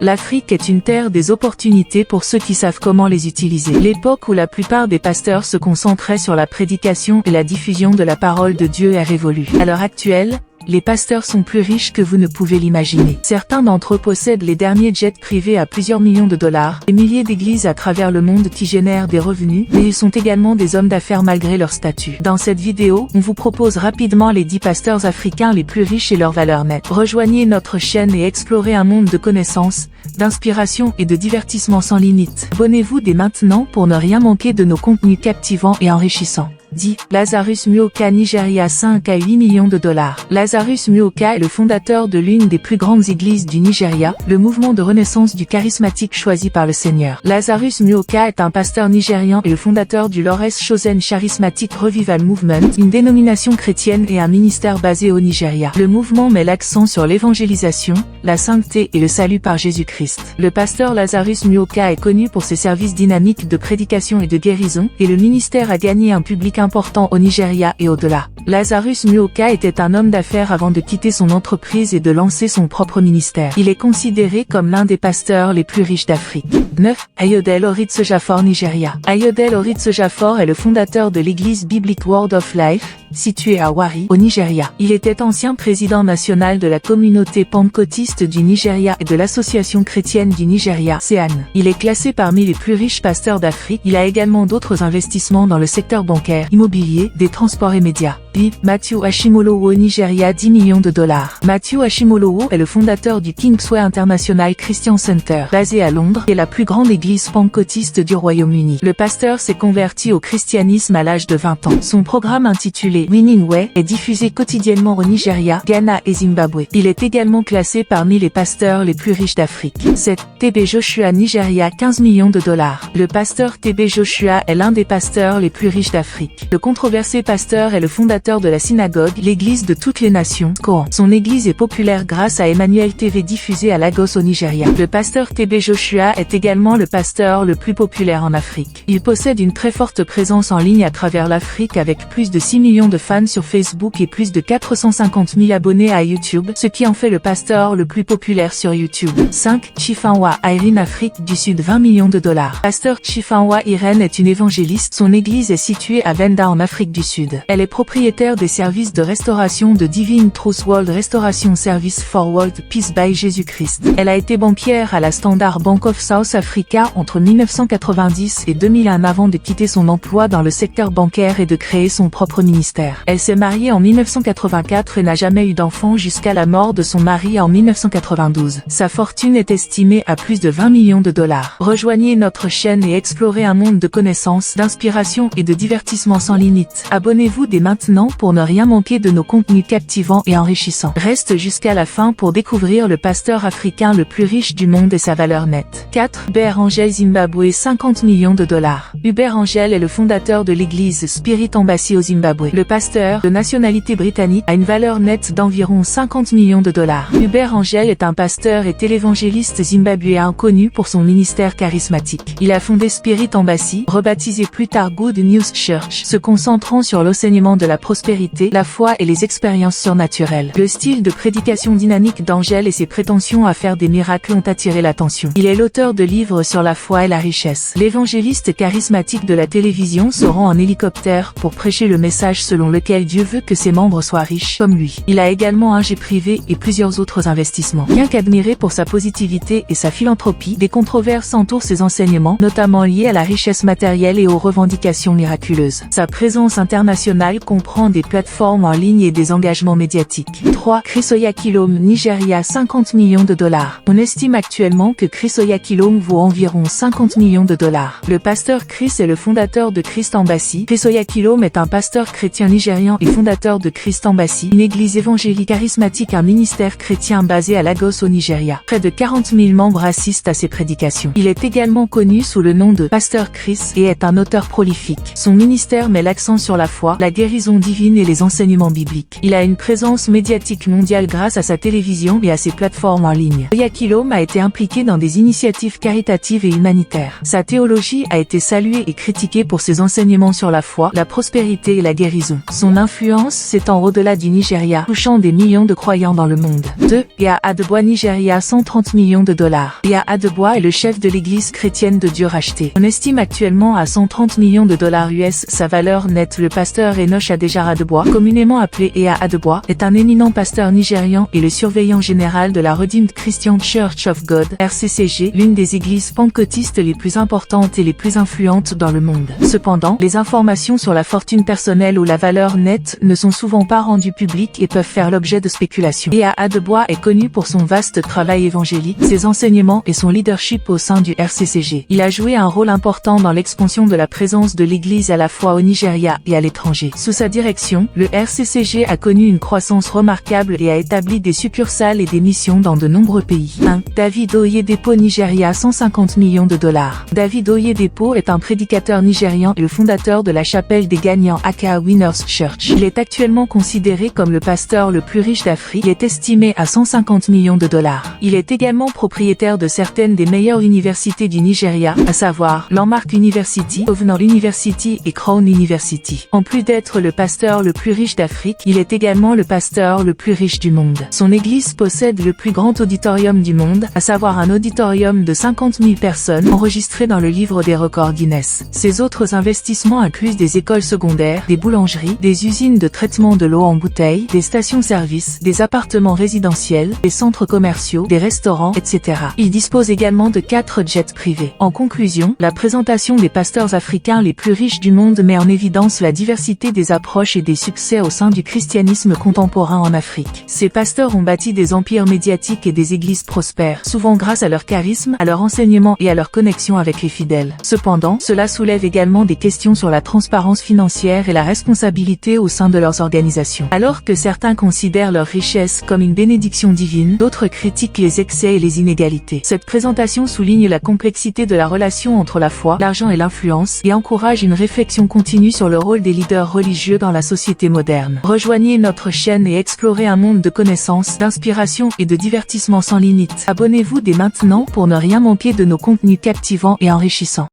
L'Afrique est une terre des opportunités pour ceux qui savent comment les utiliser. L'époque où la plupart des pasteurs se concentraient sur la prédication et la diffusion de la parole de Dieu est révolue. À l'heure actuelle, les pasteurs sont plus riches que vous ne pouvez l'imaginer. Certains d'entre eux possèdent les derniers jets privés à plusieurs millions de dollars. Des milliers d'églises à travers le monde qui génèrent des revenus, mais ils sont également des hommes d'affaires malgré leur statut. Dans cette vidéo, on vous propose rapidement les 10 pasteurs africains les plus riches et leur valeur nette. Rejoignez notre chaîne et explorez un monde de connaissances, d'inspiration et de divertissement sans limite. Abonnez-vous dès maintenant pour ne rien manquer de nos contenus captivants et enrichissants. 10. Lazarus Muoka, Nigeria, 5 à 8 millions de dollars. Lazarus Muoka est le fondateur de l'une des plus grandes églises du Nigeria, le mouvement de renaissance du charismatique choisi par le Seigneur. Lazarus Muoka est un pasteur nigérian et le fondateur du Lawrence Chosen Charismatic Revival Movement, une dénomination chrétienne et un ministère basé au Nigeria. Le mouvement met l'accent sur l'évangélisation, la sainteté et le salut par Jésus-Christ. Le pasteur Lazarus Muoka est connu pour ses services dynamiques de prédication et de guérison, et le ministère a gagné un public important au Nigeria et au-delà. Lazarus Muoka était un homme d'affaires avant de quitter son entreprise et de lancer son propre ministère. Il est considéré comme l'un des pasteurs les plus riches d'Afrique. 9. Ayodele Oritsejafor, Nigeria. Ayodele Oritsejafor est le fondateur de l'église biblique Word of Life, située à Warri, au Nigeria. Il était ancien président national de la communauté pentecôtiste du Nigeria et de l'association chrétienne du Nigeria, CEAN. Il est classé parmi les plus riches pasteurs d'Afrique. Il a également d'autres investissements dans le secteur bancaire, immobilier, des transports et médias. Puis, Matthew Ashimolowo, Nigeria, 10 millions de dollars. Matthew Ashimolowo est le fondateur du Kingsway International Christian Center, basé à Londres, et la plus grande église pentecôtiste du Royaume-Uni. Le pasteur s'est converti au christianisme à l'âge de 20 ans. Son programme intitulé Winning Way est diffusé quotidiennement au Nigeria, Ghana et Zimbabwe. Il est également classé parmi les pasteurs les plus riches d'Afrique. 7. TB Joshua, Nigeria, 15 millions de dollars. Le pasteur TB Joshua est l'un des pasteurs les plus riches d'Afrique. Le controversé pasteur est le fondateur de la synagogue, l'église de toutes les nations, Coran. Son église est populaire grâce à Emmanuel TV diffusé à Lagos au Nigeria. Le pasteur TB Joshua est également le pasteur le plus populaire en Afrique. Il possède une très forte présence en ligne à travers l'Afrique avec plus de 6 millions de fans sur Facebook et plus de 450 000 abonnés à YouTube, ce qui en fait le pasteur le plus populaire sur YouTube. 5. Chifanwa Irene, Afrique du Sud, 20 millions de dollars. Pasteur Chifanwa Irene est une évangéliste. Son église est située à Venda en Afrique du Sud. Elle est propriétaire des services de restauration de Divine Truth World Restoration Service for World Peace by Jésus-Christ. Elle a été banquière à la Standard Bank of South Africa entre 1990 et 2001 avant de quitter son emploi dans le secteur bancaire et de créer son propre ministère. Elle s'est mariée en 1984 et n'a jamais eu d'enfant jusqu'à la mort de son mari en 1992. Sa fortune est estimée à plus de 20 millions de dollars. Rejoignez notre chaîne et explorez un monde de connaissances, d'inspiration et de divertissement sans limite. Abonnez-vous dès maintenant pour ne rien manquer de nos contenus captivants et enrichissants. Reste jusqu'à la fin pour découvrir le pasteur africain le plus riche du monde et sa valeur nette. 4. Hubert Angel, Zimbabwe, 50 millions de dollars. Hubert Angel est le fondateur de l'église Spirit Embassy au Zimbabwe. Le pasteur, de nationalité britannique, a une valeur nette d'environ 50 millions de dollars. Hubert Angel est un pasteur et télévangéliste zimbabwéen connu pour son ministère charismatique. Il a fondé Spirit Embassy, rebaptisé plus tard Good News Church, se concentrant sur l'enseignement de la prospérité, la foi et les expériences surnaturelles. Le style de prédication dynamique d'Angel et ses prétentions à faire des miracles ont attiré l'attention. Il est l'auteur de livres sur la foi et la richesse. L'évangéliste charismatique de la télévision se rend en hélicoptère pour prêcher le message selon lequel Dieu veut que ses membres soient riches comme lui. Il a également un jet privé et plusieurs autres investissements. Bien qu'admiré pour sa positivité et sa philanthropie, des controverses entourent ses enseignements, notamment liés à la richesse matérielle et aux revendications miraculeuses. Sa présence internationale comprend des plateformes en ligne et des engagements médiatiques. 3. Chris Oyakhilome, Nigeria, 50 millions de dollars. On estime actuellement que Chris Oyakhilome vaut environ 50 millions de dollars. Le pasteur Chris est le fondateur de Christ Embassy. Chris Oyakhilome est un pasteur chrétien nigérian et fondateur de Christ Embassy, une église évangélique charismatique, un ministère chrétien basé à Lagos au Nigeria. Près de 40 000 membres assistent à ses prédications. Il est également connu sous le nom de Pasteur Chris et est un auteur prolifique. Son ministère met l'accent sur la foi, la guérison divine divine et les enseignements bibliques. Il a une présence médiatique mondiale grâce à sa télévision et à ses plateformes en ligne. Oyakilome a été impliqué dans des initiatives caritatives et humanitaires. Sa théologie a été saluée et critiquée pour ses enseignements sur la foi, la prospérité et la guérison. Son influence s'étend au-delà du Nigeria, touchant des millions de croyants dans le monde. 2. Ea Adeboah, Nigeria, 130 millions de dollars. Ea Adeboah est le chef de l'église chrétienne de Dieu racheté. On estime actuellement à 130 millions de dollars US sa valeur nette. Le pasteur Enoch Adejara Adeboah, communément appelé Ea Adeboah, est un éminent pasteur nigérian et le surveillant général de la Redeemed Christian Church of God, RCCG, l'une des églises pentecôtistes les plus importantes et les plus influentes dans le monde. Cependant, les informations sur la fortune personnelle ou la valeur nette ne sont souvent pas rendues publiques et peuvent faire l'objet de spéculations. Ea Adeboah est connu pour son vaste travail évangélique, ses enseignements et son leadership au sein du RCCG. Il a joué un rôle important dans l'expansion de la présence de l'église à la fois au Nigeria et à l'étranger. Sous sa direction, le RCCG a connu une croissance remarquable et a établi des succursales et des missions dans de nombreux pays. 1. David Oyedepo, Nigeria, 150 millions de dollars. David Oyedepo est un prédicateur nigérian et le fondateur de la chapelle des gagnants aka Winners Church. Il est actuellement considéré comme le pasteur le plus riche d'Afrique. Il est estimé à 150 millions de dollars. Il est également propriétaire de certaines des meilleures universités du Nigeria, à savoir Landmark University, Covenant University et Crown University. En plus d'être le pasteur le plus riche d'Afrique, il est également le pasteur le plus riche du monde. Son église possède le plus grand auditorium du monde, à savoir un auditorium de 50 000 personnes enregistré dans le livre des records Guinness. Ses autres investissements incluent des écoles secondaires, des boulangeries, des usines de traitement de l'eau en bouteille, des stations-service, des appartements résidentiels, des centres commerciaux, des restaurants, etc. Il dispose également de 4 jets privés. En conclusion, la présentation des pasteurs africains les plus riches du monde met en évidence la diversité des approches et des succès au sein du christianisme contemporain en Afrique. Ces pasteurs ont bâti des empires médiatiques et des églises prospères, souvent grâce à leur charisme, à leur enseignement et à leur connexion avec les fidèles. Cependant, cela soulève également des questions sur la transparence financière et la responsabilité au sein de leurs organisations. Alors que certains considèrent leur richesse comme une bénédiction divine, d'autres critiquent les excès et les inégalités. Cette présentation souligne la complexité de la relation entre la foi, l'argent et l'influence, et encourage une réflexion continue sur le rôle des leaders religieux dans la société moderne. Rejoignez notre chaîne et explorez un monde de connaissances, d'inspiration et de divertissement sans limite. Abonnez-vous dès maintenant pour ne rien manquer de nos contenus captivants et enrichissants.